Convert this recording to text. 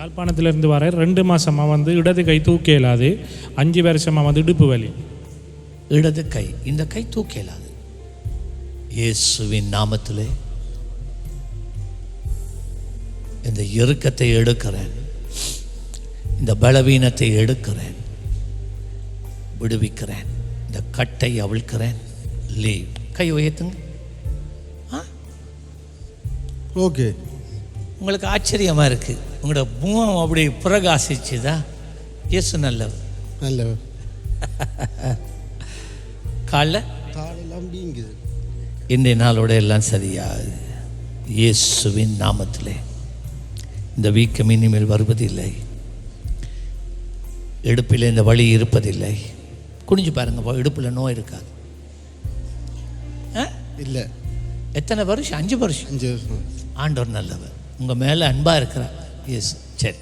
யாழ்ப்பாணத்திலிருந்து வர 2 மாதமாக வந்து இடது கை தூக்க இயலாது, 5 வருஷமாக வந்து இடுப்பு வலி. இடது கை, இந்த கை தூக்க இயலாது. இயேசுவின் நாமத்திலே இந்த இறுக்கத்தை எடுக்கிறேன், இந்த பலவீனத்தை எடுக்கிறேன், விடுவிக்கிறேன், இந்த கட்டை அவிழ்க்கிறேன். லீவ். கை உயர்த்துங்க. ஓகே. உங்களுக்கு ஆச்சரியமாக இருக்குது, உங்களோட முகம் அப்படி பிரகாசிச்சுதா? இயேசு நல்லவர். நல்லவர். காலெல்லாம் வீங்குது. இன்றைய நாளோட எல்லாம் சரியாகுது. இயேசுவின் நாமத்திலே இந்த வீக்கம் இனிமேல் வருவதில்லை. இடுப்பில் இந்த வலி இருப்பதில்லை. குனிஞ்சு பாருங்க, இடுப்பில் நோய் இருக்காது. இல்லை. எத்தனை வருஷம்? 5 வருஷம். 5 வருஷம். ஆண்டவர் நல்லவர், உங்கள் மேலே அன்பாக இருக்கிறார். எஸ், சரி.